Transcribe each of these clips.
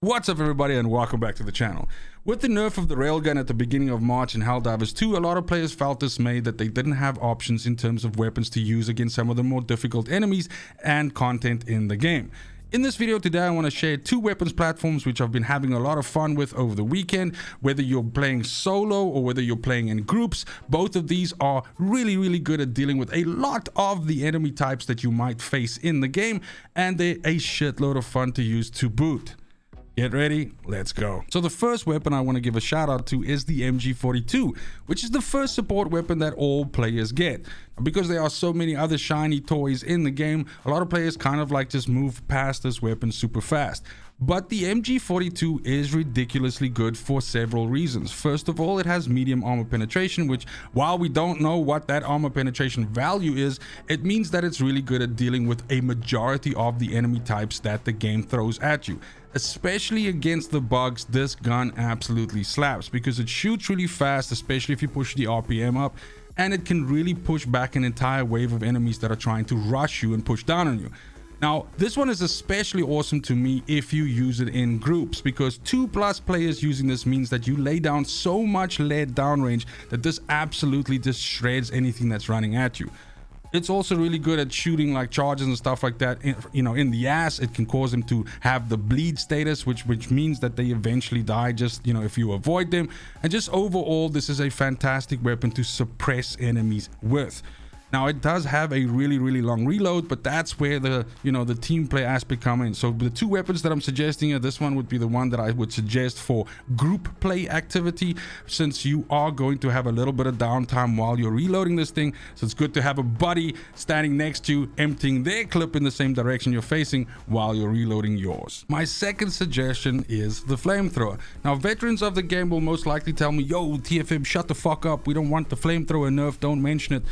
What's up everybody and welcome back to the channel. With the nerf of the railgun at the beginning of March in Helldivers 2, a lot of players felt dismayed that they didn't have options in terms of weapons to use against some of the more difficult enemies and content in the game. In this video today, I want to share two weapons platforms which I've been having a lot of fun with over the weekend. Whether you're playing solo or whether you're playing in groups, both of these are really good at dealing with a lot of the enemy types that you might face in the game, and they're a shitload of fun to use to boot. Get ready, let's go. So the first weapon I want to give a shout out to is the MG42, which is the first support weapon that all players get. Because there are so many other shiny toys in the game, a lot of players kind of like just move past this weapon super fast. But the MG42 is ridiculously good for several reasons. First of all, it has medium armor penetration, which, while we don't know what that armor penetration value is, it means that it's really good at dealing with a majority of the enemy types that the game throws at you. Especially against the bugs, this gun absolutely slaps because it shoots really fast, especially if you push the RPM up, and it can really push back an entire wave of enemies that are trying to rush you and push down on you. Now, this one is especially awesome to me if you use it in groups, because 2+ players using this means that you lay down so much lead downrange that this absolutely just shreds anything that's running at you. It's also really good at shooting like charges and stuff like that, in the ass. It can cause them to have the bleed status, which means that they eventually die just, if you avoid them. And just overall, this is a fantastic weapon to suppress enemies with. Now, it does have a really long reload, but that's where the the team play aspect come in. So the two weapons that I'm suggesting here, this one would be the one that I would suggest for group play activity, since you are going to have a little bit of downtime while you're reloading this thing. So it's good to have a buddy standing next to you, emptying their clip in the same direction you're facing while you're reloading yours. My second suggestion is the flamethrower. Now, veterans of the game will most likely tell me, yo, TFM, shut the fuck up. We don't want the flamethrower nerf. Don't mention it.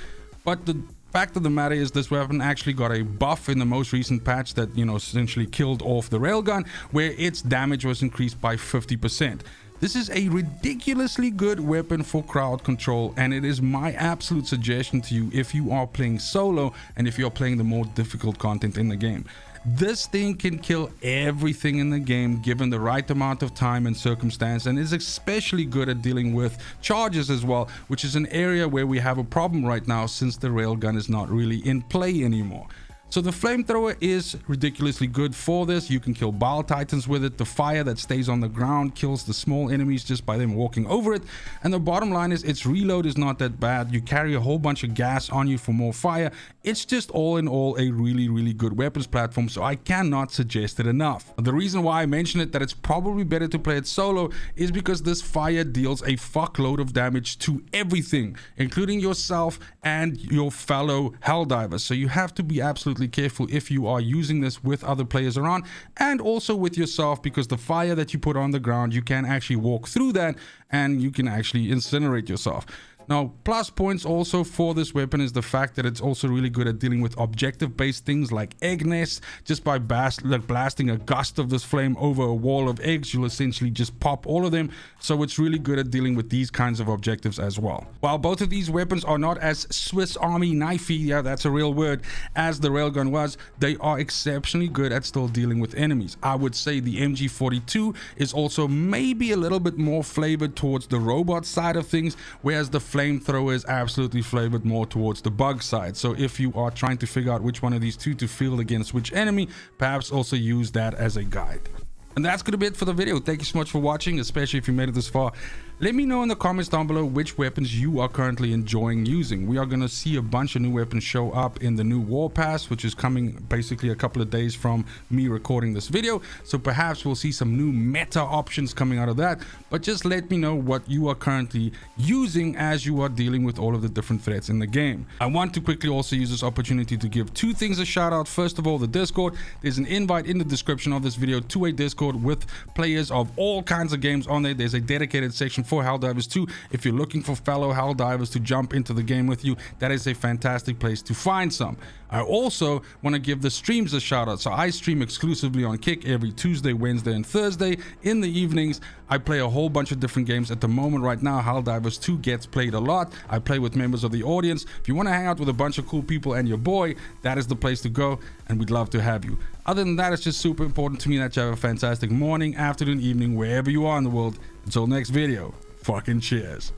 But the fact of the matter is, this weapon actually got a buff in the most recent patch that, essentially killed off the railgun, where its damage was increased by 50%. This is a ridiculously good weapon for crowd control, and it is my absolute suggestion to you if you are playing solo and if you're playing the more difficult content in the game. This thing can kill everything in the game given the right amount of time and circumstance, and is especially good at dealing with charges as well, which is an area where we have a problem right now since the railgun is not really in play anymore. So the flamethrower is ridiculously good for this. You can kill bile titans with it. The fire that stays on the ground kills the small enemies just by them walking over it. And the bottom line is, its reload is not that bad. You carry a whole bunch of gas on you for more fire. It's just all in all a really good weapons platform, so I cannot suggest it enough. The reason why I mention it, that it's probably better to play it solo, is because this fire deals a fuckload of damage to everything, including yourself and your fellow Helldivers. So you have to be absolutely careful if you are using this with other players around, and also with yourself, because the fire that you put on the ground, you can actually walk through that and you can actually incinerate yourself. Now, plus points also for this weapon is the fact that it's also really good at dealing with objective-based things like egg nests. Just by blasting a gust of this flame over a wall of eggs, you'll essentially just pop all of them. So it's really good at dealing with these kinds of objectives as well. While both of these weapons are not as Swiss Army knifey, yeah, that's a real word, as the railgun was, they are exceptionally good at still dealing with enemies. I would say the MG42 is also maybe a little bit more flavored towards the robot side of things, whereas the flamethrower is absolutely flavored more towards the bug side. So if you are trying to figure out which one of these two to field against which enemy, perhaps also use that as a guide. And that's gonna be it for the video. Thank you so much for watching, especially if you made it this far. Let me know in the comments down below which weapons you are currently enjoying using. We are going to see a bunch of new weapons show up in the new war pass, which is coming basically a couple of days from me recording this video. So perhaps we'll see some new meta options coming out of that. But just let me know what you are currently using as you are dealing with all of the different threats in the game. I want to quickly also use this opportunity to give two things a shout out. First of all, the Discord. There's an invite in the description of this video to a Discord with players of all kinds of games on there. There's a dedicated section for Helldivers 2. If you're looking for fellow Helldivers to jump into the game with you, that is a fantastic place to find some. I also want to give the streams a shout out. So I stream exclusively on Kick every Tuesday, Wednesday, and Thursday in the evenings. I play a whole bunch of different games. At the moment right now, Helldivers 2 gets played a lot. I play with members of the audience. If you want to hang out with a bunch of cool people and your boy, that is the place to go, and we'd love to have you. Other than that, it's just super important to me that you have a fantastic morning, afternoon, evening, wherever you are in the world. Until next video, fucking cheers.